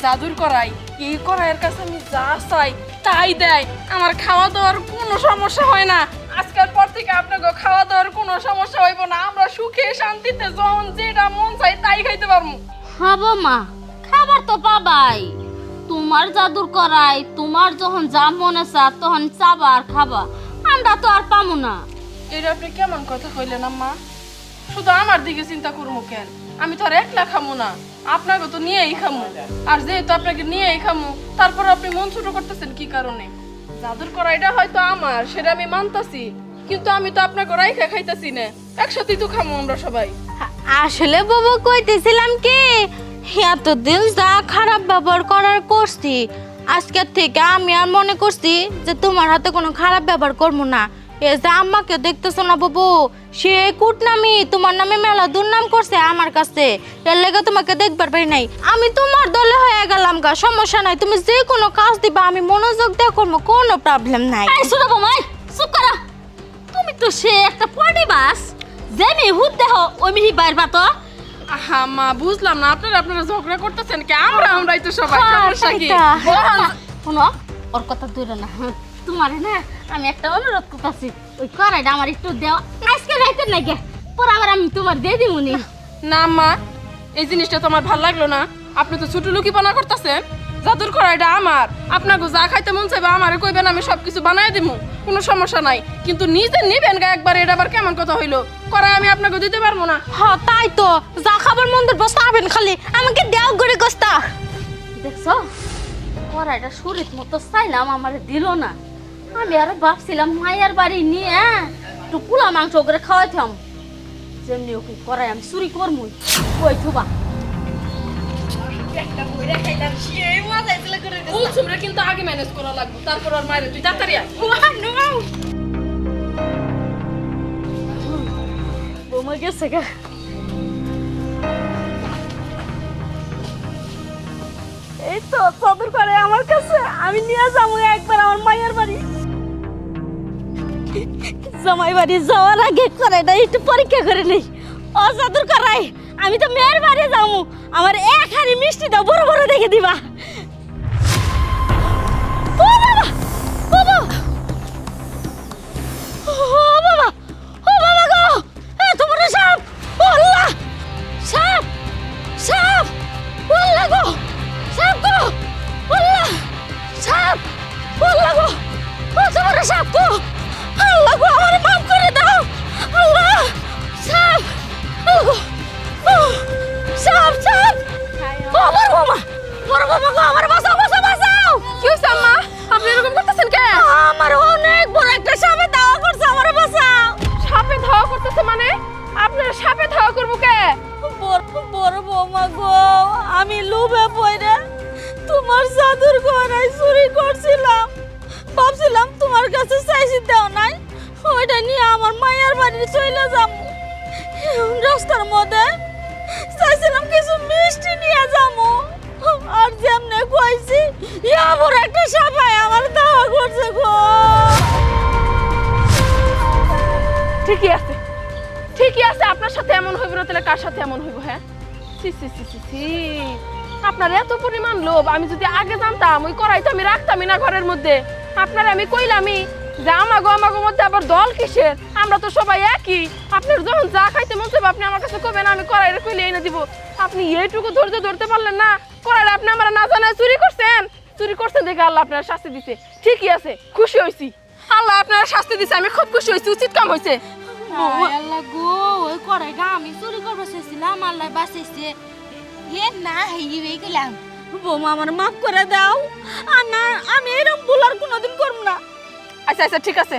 জাদুর করাই। এই করাইয়ের কাছে আমি যা চাই তাই দেয়। আমার খাওয়া দাওয়ার কোনো সমস্যা হয় না। আজকের পর থেকে আপনাকে খাওয়া দাওয়ার কোনো সমস্যা হইব না। আমরা সুখে শান্তিতে যখন যেটা মন চাই তাই খাইতে পারবো। হ্যাঁ বৌমা, খাবার তো পাবাই। তোমার জাদুর করাই, তোমার যখন যা মনে চা তখন চাবা আর খাবা। আমরা তো আর পামু না। এটা আপনি কেমন কথা কইলেন আম্মা? শুধু আমার দিকে চিন্তা করবো কেন? আমি তো আর একলা খামু না, আপনাকে তো নিয়েই খামু। আর যেহেতু আপনাকে নিয়েই খামু, তারপর আপনি মন ছোট করতেছেন কি কারণে? জাদুর করাইটা হয়তো আমার, সেটা আমি মানতাছি, কিন্তু আমি তো আপনাকে রাইখা খাইতাছি না। একসাথেই তো খামু আমরা সবাই। আসলে বাবা কইতেছিলাম কি, এতদিন যা খারাপ ব্যবহার করার করছি, আজকের থেকে আমি আর মনে করছি যে তোমার হাতে কোনো খারাপ ব্যবহার করবো না। এ যে আম্মাকে দেখতেছো না বাবু, সে কুটনামি তোমার নামে মেলা দুর্নাম করছে আমার কাছে, এর লেগে তোমাকে দেখবার পারি নাই। আমি তোমার দলে হয়ে গেলাম গা, সমস্যা নাই, তুমি যে কোনো কাজ দিবা আমি মনোযোগ দিয়ে করবো, কোনো প্রবলেম নাই। এই শুনো বোমাই, চুপ করো। তুমি তো সে একটা পড়ি বাস, যে মেয়ে হুদ দেহ ওই মেয়ে বাইর বাতো। আহা মা, বুঝলাম না আপনারা ঝগড়া করতেছেন কি? আমরাই তো সবাই, সমস্যা কি? শোনো, ওর কথা দূরে না, তোমার না আমি একটা অনুরোধ করতেছি, ওই কড়াইটা আমার একটু দেও, আজকে রাইতে নাকি, পর আবার আমি তোমার দিয়ে দিমুনি। না মা, এই জিনিসটা তো আমার ভালো লাগলো না। আপনি তো ছোট লুকিপনা করতেছেন। জাদুর কড়াইটা আমার, আপনাকে যা খাইতে মন চাইবে আমারে কইবেন, আমি সবকিছু বানায় দিমু, কোনো সমস্যা নাই। কিন্তু নিজে নিবেন গা একবার, এটা আবার কেমন কথা হইলো? কড়াই আমি আপনাকে দিতে পারবো না। হ্যাঁ তাই তো, যা খাবার মন্দির বস্তা আবেন, খালি আমাকে দেও করে গোস্তা। দেখছো, কড়াইটা শরীর মতো চাইলাম, আমার দিল না। আমি আরো ভাবছিলাম মায়ের বাড়ি নিয়ে একটু পোলা মাংস করে খাওয়াইতাম, যেমনি ওকে কড়াই আমি চুরি করবো। কই থুবা কুলসুমরে কিন্তু আগে ম্যানেজ করা লাগবে, তারপর আর মায়ের তুই তাড়াতাড়ি আয়। বোমা গেছে গা। এই তো চাদর করে আমার কাছে, আমি নিয়ে যাবো একবার আমার মায়ের বাড়ি। জামাই বাড়ি যাওয়ার আগে করাইটা একটু পরীক্ষা করে নেই। ও চাদর করাই, আমি তো মেয়ের বাড়ি যাবো, আমার এক হাড়ি মিষ্টি দাও, বড় বড় দেখে দিবা। ও বাবা, বাবা, ও বাবা, ও বাবা গো, এত বড় সাপ! ও আল্লাহ, সাপ, সাপ! ও আল্লাহ গো, সাপ গো, আল্লাহ, সাপ! ও আল্লাহ গো, কত বড় সাপ গো! আল্লাহ গো, আমার মাফ করে দাও, আল্লাহ! সাপ! আল্লাহ গো, ও, সাপ, সাপ! ও আমার বোমা, বড় বোমা গো, আমার বাঁচাও, বাঁচাও, বাঁচাও! কি হয়েছে আম্মা? আপনি এরকম করতেছেন কে? আমার অনেক বড় একটা সাপে দাওয়া করছে, আমার বাঁচাও! সাপে ধাওয়া করতেছে মানে? আপনার সাপে ধাওয়া করবো কে? বড় বৌমা গো, আমি লোভে পড়ে তোমার জাদুর গয়নায় চুরি করছিলাম, ভাবছিলাম তোমার কাছে চাইছি দেও নাই, ওইটা নিয়ে আমার মায়ের বাড়ি চলে যাব। রাস্তার মধ্যে চাইছিলাম কিছু মিষ্টি নিয়ে যাবো, আর যেমনে কইছি ইয়া বড় একটা সাপাই আমার দাওয়া করছে গো। ঠিকই আছে, ঠিকই আছে, আপনার সাথে এমন হইব না তাহলে কার সাথে এমন হইব? হ্যাঁ, সি সি সি সি সি, আপনার এত পরিমাণ লোভ! আমি যদি আগে জানতাম ওই কড়াই তো আমি রাখতামই না ঘরের মধ্যে। আপনারা আমি কইলামই যে আমাগো মধ্যে আবার দল কিসের? আমরা তো সবাই একই। আপনার যখন যা খাইতে মন চাইবে আপনি আমার কাছে কবেন, আমি কড়াইটা কইলে এনে দিব। আপনি এইটুকু ধৈর্য ধরতে পারলেন না? কড়াইটা আপনি আমার না জানায় চুরি করছেন, চুরি করছেন দেখে আল্লাহ আপনার শাস্তি দিছে। ঠিকই আছে, খুশি হইছি, আল্লাহ আপনার শাস্তি দিছে, আমি খুব খুশি হইছি, উচিত কাম হইছে। আল্লাহ গো, ওই কড়াইটা আমি চুরি করবো চেয়েছিলাম, আল্লাহ বাঁচাইছে। এ না হয়ে গেলাম, বৌমা আমার মাফ করে দাও, আর না আমি এরকম ভুল আর কোনোদিন করবো না। আচ্ছা আচ্ছা ঠিক আছে,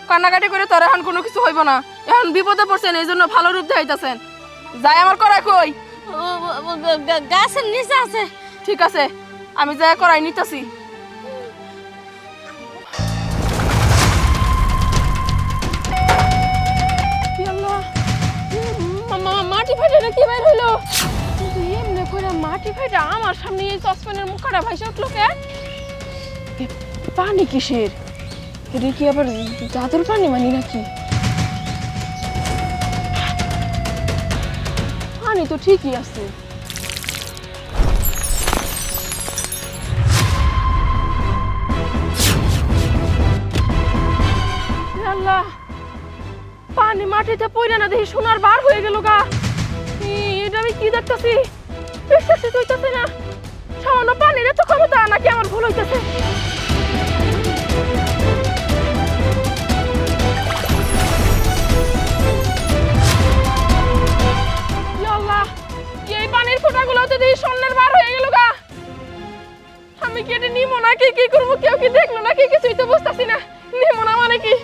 কান্নাকাটি করে তোর এখন কোনো কিছু হইব না। এখন বিপদে পড়ছেন, এই জন্য ভালো রূপ দেখাইতেছেন। যাই আমার কড়াই কই? গাছের নিচে আছে। ঠিক আছে, আমি যাই কড়াই নিতেছি। মাটি ফাটে না কি বাইর হইলো? এমনি করে মাটি ফাটে আমার সামনে এই সসপ্যানের মুখটা ভাইসে উঠলো কে? পানি কিসের? এটা কি আবার জাদুর পানি মানি নাকি? পানি তো ঠিকই আছে। আল্লাহ, পানি মাটিতে পড়ে না দেখি সোনার বার হয়ে গেল গা। এটা আমি কি দেখতেছি? বিশ্বাসই হইতেছে না। সামান্য পানির এত ক্ষমতা নাকি আমার ভুল হইতেছে? এই পানির ফোঁটাগুলো তো দেখি স্বর্ণের বার হয়ে গেল গা। আমি কি এটা নিমো নাকি কি করবো? কেউ কি দেখলো নাকি? কিছুই তো বুঝতেছি না। নিমো না মানে কি?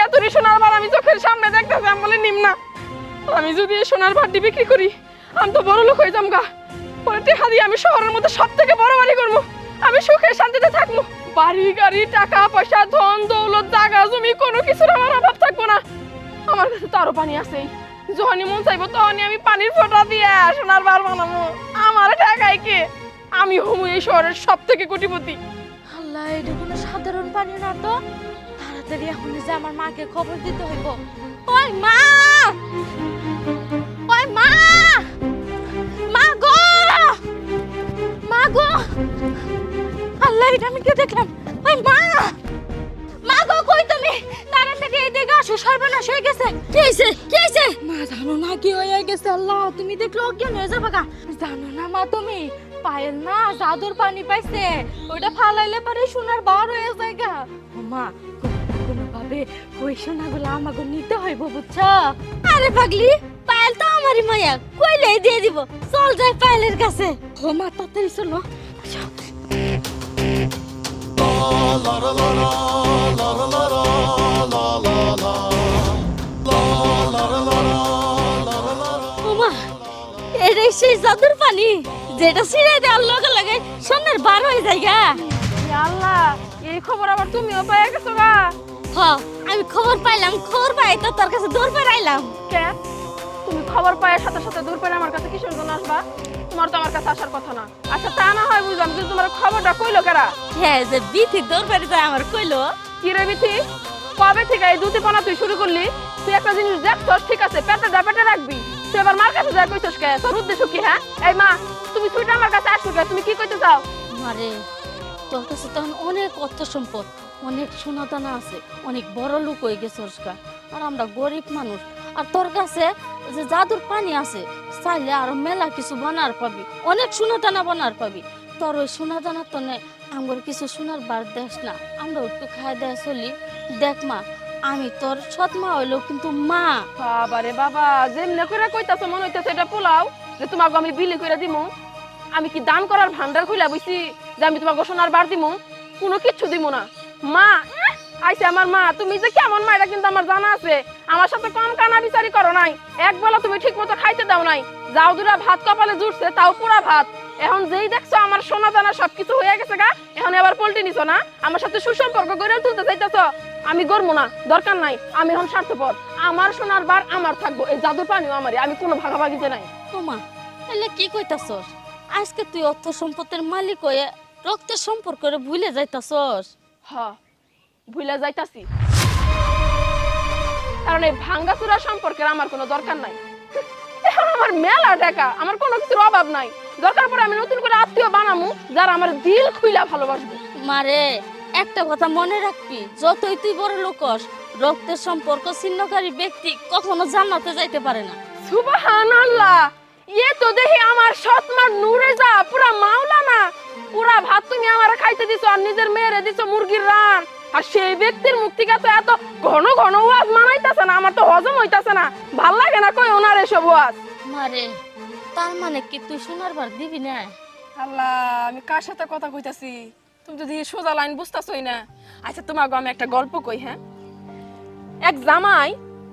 এত সোনার বার আমি চোখের সামনে দেখতেছি, আমি বলে নিম না। আমি যদি এই সোনার বারটি বিক্রি করি আমি তো বড় লোক হয়ে যাম গা। পরে টেহা দিয়ে আমি শহরের মধ্যে সব থেকে বড় বাড়ি করবো, আমি সুখে শান্তিতে থাকবো। বাড়ি গাড়ি টাকা পয়সা ধন দৌলত জায়গা জমি কোনো কিছুর আমার অভাব থাকবো না। আমার কাছে তো আরো পানি আছে, যখনই মন চাইবো তখনই আমি পানির ফোঁটা দিয়ে সোনার বার বানাবো। আমার টাকায় কে? আমি হমু এই শহরের সব থেকে কোটিপতি। আল্লাহ, এটা কোনো সাধারণ পানি না তো। তাড়াতাড়ি এখন যে আমার মাকে খবর দিতে হইব। ওই মা, ওই মা, মা গো, মা গো, আল্লাহ, এটা আমি কে দেখলাম? ওই মা, মা গো, কই তুমি? তাড়াতাড়ি এদিকে আসো, সর্বনাশ হয়ে গেছে। কি হয়েছে? কি হয়েছে? মা জানো না কি হয়ে গেছে? আল্লাহ, তুমি দেখলো অজ্ঞান হয়ে যাবে গা। জানো না মা তুমি, পায়েল না জাদুর পানি পাইছে, ওইটা ফালাইলে পরে সোনার বার হয়ে যায় গা। ও মা, কোনোভাবে ওই সোনাগুলো আমাকে নিতে হইব, বুঝছো? আরে পাগলি, পায়েল তো আমারই মায়া, কইলেই দিয়ে দিব। চল যাই পায়েলের কাছে। ও মা, তাড়াতাড়ি চলো। ওমা, এটাই সেই জাদুর পানি যেটা ছিঁড়ে দেওয়ার লগে লগে সোনার বার হয়ে যায় গা। আল্লাহ, এই খবর আবার তুমিও পেয়ে গেছো গা? হ, আমি খবর পাইলাম, খবর পাই তো তোর কাছে দৌড় পেয়ে আইলাম। কে? তুমি খবর পাওয়ার সাথে সাথে দূর পেরে আমার কাছে কিসের জন্য আসবা? তোমার তো আমার কাছে আসার কথা না। আচ্ছা, তা না হয় বুঝলাম, কিন্তু তোমার খবরটা কইলো কারা? হ্যাঁ, যে বিথি দৌড় পেয়ে যায় আমার কইলো। কি রে বিথি, কবে থেকে এই দুতিপনা তুই শুরু করলি? তুই একটা জিনিস দেখছস, ঠিক আছে, পেটে রাখবি। তুই এবার মার কাছে যায় কইছস কে? তোর উদ্দেশ্য কি? হ্যাঁ, এই মা, তুমি ছুটে আমার কাছে আসছো কে? তুমি কি কইতে চাও? মারে, তোর কাছে তখন অনেক অর্থ সম্পদ, অনেক সোনাদানা আছে, অনেক বড় লোক হয়ে গেছস গা। আর আমরা গরিব মানুষ। আর তোর কাছে যে জাদুর পানি আছে, চাইলে আরো মেলা কিছু বানার পাবি, অনেক সোনাদানা বানার পাবি। তোর ওই সোনাদানা তো নেই, আমার কিছু সোনার বার দেশ না, আমরা একটু খাই দেয় চলি। দেখ মা, আমি তোর সৎ মা হইলেও কিন্তু মা। বাবা রে বাবা, যেমনে করে কইতাছো মনে হইতেছে এটা পোলাও যে তোমাকে আমি বিলি করে দিমু। আমি কি দান করার ভান্ডার খুইলা বইছি যে আমি তোমাকে সোনার বার দিমু? কোনো কিচ্ছু দিমু না। মা, আইছে আমার মা। তুমি যে কেমন মা এটা কিন্তু আমার জানা আছে। আমার সাথে কম কানা বিচারি করো নাই। এক বেলা তুমি ঠিক মতো খাইতে দাও নাই। যাও দুরা ভাত কপালে জুটছে, তাও পুরা ভাত। এখন যেই দেখছো আমার সোনা দানা সবকিছু হয়ে গেছে গা, এখন আবার পল্টি নিছো না? আমার সাথে সুসম্পর্ক গড়ে তুলতে চাইতেছো? আমি গড়বো না, দরকার নাই। আমি এখন স্বার্থপর। আমার সোনার বার আমার থাকবো, এই জাদুর পানিও আমারই। আমি কোনো ভাগাভাগিতে নাই। ও মা, এলে কি কইতাছস? আজকে তুই অর্থ সম্পদের মালিক হয়ে রক্তের সম্পর্ক ভুলে যাইতাছস। হ, ভুলে যাইতাছি। কারণ এই ভাঙ্গাচুরা সম্পর্কের আমার কোনো দরকার নাই। এখন আমার মেলা টাকা, আমার কোনো কিছুর অভাব নাই। দরকার পড়ে আমি নতুন করে আত্মীয় বানামু যারা আমার দিল খুইলা ভালোবাসবে। মারে, একটা কথা মনে রাখবি, যতই তুই বড় লোক হস, রক্তের সম্পর্ক ছিন্নকারী ব্যক্তি কখনো জান্নাতে যাইতে পারে না। সুবহানাল্লাহ, এ তো দেখি আমার সৎমার নূরে যা পুরা মাওলানা। পুরা ভাত তুমি আমার খাইতে দিছো আর নিজের মেয়েরে দিছো মুরগির রান। আর সেই ব্যক্তির মুখ থেকে তো এত ঘন ঘন ওয়াজ মানাইতাছে না, আমার তো হজম হইতাছে না। ভাল লাগে না কই ওনার এসব ওয়াজ। মারে, তার মানে কি তুই সোনার বার দিবি না? আল্লাহ, আমি কার সাথে কথা কইতাছি? তুমি যদি সোজা লাইন বুঝতাছই না। আচ্ছা, তোমাকে আমি একটা গল্প কই। হ্যাঁ, এক জামাই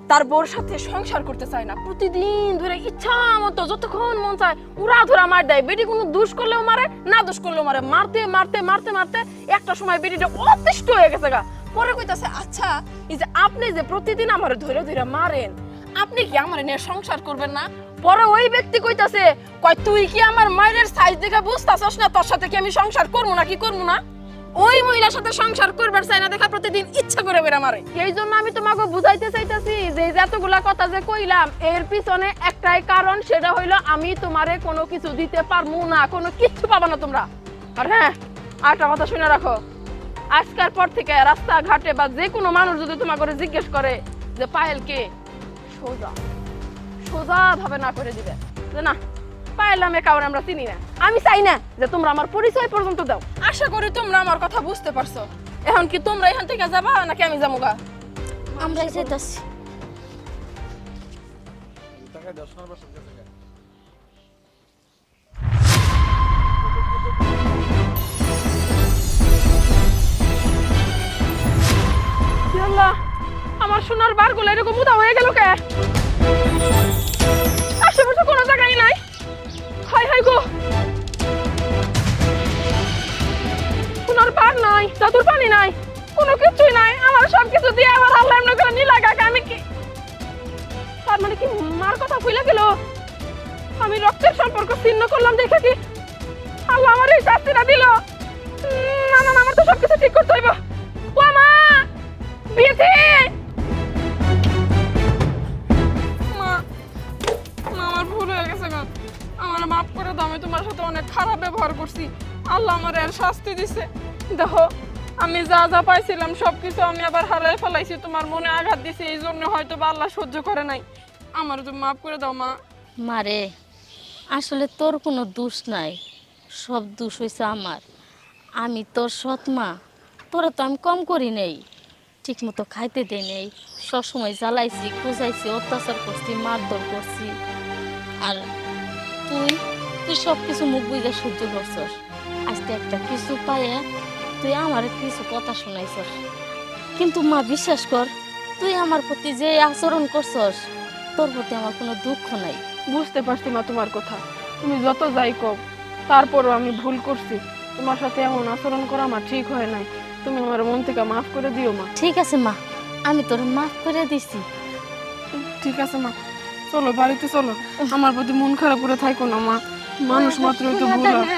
তার বউর সাথে সংসার করতে চায় না। প্রতিদিন ধরে ইচ্ছা মতো যতক্ষণ মন চায় উড়া ধরা মার দেয়। বেটি কোনো দোষ করলেও মারে, না দোষ করলেও মারে। মারতে মারতে মারতে মারতে একটা সময় বেটিটা অতিষ্ঠ হয়ে গেছে গা। পরে কইতাছে, আচ্ছা, এই যে আপনি যে প্রতিদিন আমার ধরে ধরে মারেন, আপনি কি আমার নিয়ে সংসার করবেন না? পরে ওই ব্যক্তি কইতাছে, কয় তুই কি আমার মায়ের সাইজ দেখে বুঝতাছস না তোর সাথে কি আমি সংসার করবো না কি করবো না? ওই মহিলার সাথে সংসার করবার চাই না দেখা প্রতিদিন ইচ্ছা করে বেড়া মারে। এই জন্য আমি তোমাকে বুঝাইতে চাইতাছি যে এতগুলা কথা যে কইলাম এর পিছনে একটাই কারণ, সেটা হইলো আমি তোমারে কোনো কিছু দিতে পারবো না, কোনো কিচ্ছু পাবা না তোমরা। আর হ্যাঁ, আরেকটা কথা শুনে রাখো, আজকের পর থেকে রাস্তাঘাটে বা যে কোনো মানুষ যদি তোমাকে জিজ্ঞেস করে যে পায়েল কে, সোজা সোজা ভাবে না করে দিবে যে না, পায়েল নামে কাউরে আমরা চিনি না। আমি চাই না যে তোমরা আমার পরিচয় পর্যন্ত দাও। আশা করি তোমরা আমার কথা বুঝতে পারছো। এখন কি তোমরা এখান থেকে যাবা নাকি আমি যাবো গা? আমরাই যাইতাছি। আল্লাহ, আমার সোনার বারগুলো এরকম উদা হয়ে গেল কে? আশেপাশে কোনো জায়গায় নাই। হাই হাই গো, সোনার বার নাই, জাদুর তার মানে কি মার কথা ভুলে গেল? আমি রক্তের সম্পর্ক ছিন্ন করলাম দেখে কি আল্লাহ আমার এই শাস্তিটা দিল? না না না, আমার তো সবকিছু ঠিক করতে হইব। ও মা, বিয়েতে মা, মা আমার ভুল হয়ে গেছে গো, আমার মাফ করে দাও। আমি তোমার সাথে অনেক খারাপ ব্যবহার করছি, আল্লাহ আমার এর শাস্তি দিছে। দেখো আমি যা যা পাইছিলাম সবকিছু আমি আবার হারাই ফেলাইছি, তোমার মনে আঘাত দিছে, এই জন্য হয়তো বা আল্লাহ সহ্য করে নাই। আমার তো মাফ করে দাও মা। মারে, আসলে তোর কোনো দোষ নাই, সব দোষ হয়েছে আমার। আমি তোর সৎ মা, তোরা তো আমি কম করি নেই, ঠিক মতো খাইতে দেই নেই, সবসময় জ্বালাইছি, খুঁজাইছি, অত্যাচার করছি, মারধর করছি। আর তুই তুই সব কিছু মুখ বুঝে সহ্য করছস। আজকে একটা কিছু পায়ে তুই আমার কিছু কথা শোনাইছস, কিন্তু মা বিশ্বাস কর, তুই আমার প্রতি যে আচরণ করছস, তোর প্রতি আমার কোনো দুঃখ নাই। বুঝতে পারছি মা তোমার কথা, তুমি যত যাই কও তারপরও আমি ভুল করছি। তোমার সাথে এমন আচরণ করা আমার ঠিক হয় নাই, তুমি আমার মন থেকে মাফ করে দিও মা। ঠিক আছে মা, আমি তোর মাফ করে দিছি। ঠিক আছে মা, চলো বাড়িতে চলো, আমার প্রতি মন খারাপ করে থাকো না মা, মানুষ মাত্রই তো ভুল হয়।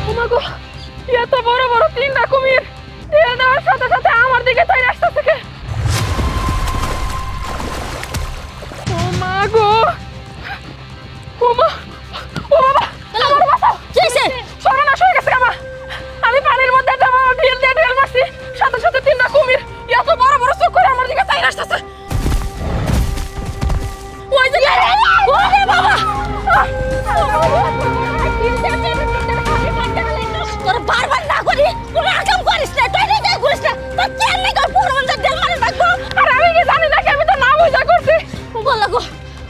ওমাগো, এত বড় বড় তিনটা কুমির তেল দেওয়ার সাথে সাথে আমার দিকে তাই আসতেছে কে? ও মা গো, ও মা, ও বাবা, আমার বাঁচাও! সর্বনাশ হয়ে গেছে আমার। আমি পানির মধ্যে যাবো, ঢিল দিয়ে ঢিল মারছি, সাথে সাথে তিনটা কুমির এত বড় বড় চোখ করে আমার দিকে তাই আসতেছে। ওই যে ওরে বাবা, তোর বারবার না করি কোনো আকাম করিস না, তুই নিজে করিস না, তোর চেন নাই কর পুরো মন দেল মানে বাগো। আর আমি কি জানি নাকি, আমি তো না বুঝা করছি। বল গো,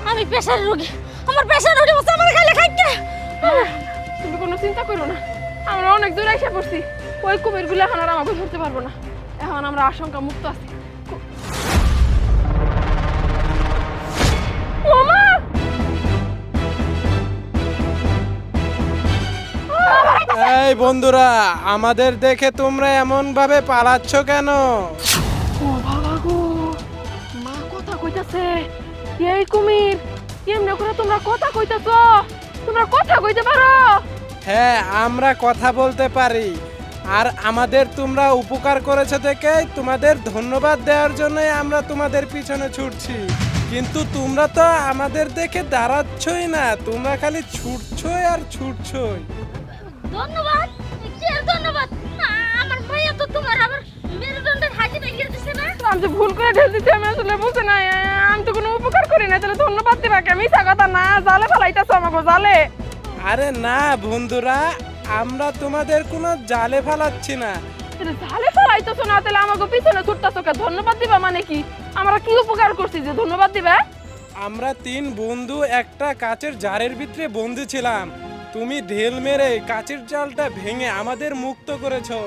আমি প্রেসার রোগী, আমার প্রেসার রোগী বসে আমার খাইলে খাইতে। তুমি কোনো চিন্তা করো না, আমরা অনেক দূর এসে পড়ছি, ওই কুমিরগুলো এখন আর আমাকে ধরতে পারবো না, এখন আমরা আশঙ্কা মুক্ত আছি। ও মা, এই বন্ধুরা, আমাদের দেখে তোমরা এমন ভাবে পালাচ্ছ কেন? ও বাবা গো, মা কথা কইতাছে, এই কুমির এমনি করে তোমরা কথা কইতাছ? তোমরা কথা কইতে পারো? হ্যাঁ, আমরা কথা বলতে পারি, আর আমাদের তোমরা উপকার করেছো দেখে তোমাদের ধন্যবাদ দেওয়ার জন্যই আমরা তোমাদের পিছনে ছুটছি। কিন্তু তোমরা তো আমাদের দেখে দাঁড়াচ্ছই না, তোমরা খালি ছুটছই আর ছুটছই। ধন্যবাদ, কি আর ধন্যবাদ, আমার ভাইয়া তো তোমার আবার মেরুদণ্ডের হাঁটি ভেঙে দিছে না। আমি তো ভুল করে ঢেল দিচ্ছি, আমি আসলে বুঝতে নাই, আমি তো কোনো উপকার করি না, তাহলে ধন্যবাদ দিবা কে? মিছা কথা না, জালে ফেলাইতেছো আমাকে, জালে। আরে না বন্ধুরা, আমরা তোমাদের কোনো জালে ফেলাচ্ছি না। জালে ফেলাইতেছো না, তাহলে আমাকে পিছনে ছুটতেছো কে? ধন্যবাদ দিবা মানে কি? আমরা কি উপকার করছি যে ধন্যবাদ দিবা? আমরা 3 বন্ধু একটা কাচের জারের ভিতরে বন্দি ছিলাম, তুমি ঢেল মেরে কাচের জালটা ভেঙে আমাদের মুক্ত করেছো,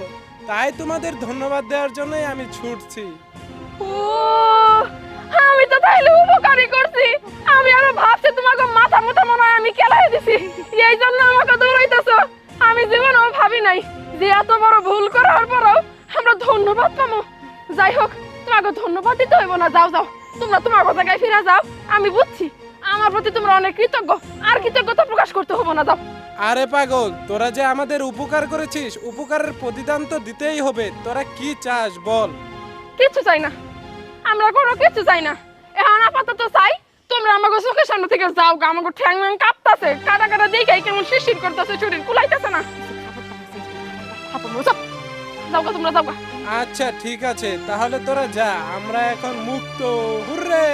তাই তোমাদের ধন্যবাদ দেওয়ার জন্যই আমি ছুটছি। ও, আমি তো তাইলে উপকারই করছি, আমি আরো ভাবছি তোমাকে মাথা মুথা মনে হয় আমি কেলাই দিছি, এই জন্য আমাকে দৌড়াইতেছো। আমি জীবনেও ভাবি নাই যে এত বড় ভুল করার পরও আমরা ধন্যবাদ পাবো। যাই হোক, তোমাকে ধন্যবাদ দিতে হইব না, যাও যাও, তোমরা তোমার জায়গায় ফিরে যাও। আমি বুঝছি আমার প্রতি তোমরা অনেক কৃতজ্ঞ, আর কৃতজ্ঞতা প্রকাশ করতে হবো না, যাও। আরে পাগল, তোরা যে আমাদের উপকার করেছিস, উপকারের প্রতিদান তো দিতেই হবে। তোরা কি চাস বল? কিচ্ছু চাই না, আমরা কোনো কিছু চাই না, এখন আপাতত চাই তোমরা আমাকে চোখের সামনে থেকে যাও গা। আমাকে ঠ্যাং ম্যাং কাঁপতাছে, কাটা কাটা দেখে কেমন শিরশির করতেছে, শরীর কুলাইতেছে না। যাও গা, তোমরা যাও গা। আচ্ছা ঠিক আছে, তাহলে তোরা যা, আমরা এখন মুক্ত। হুররে!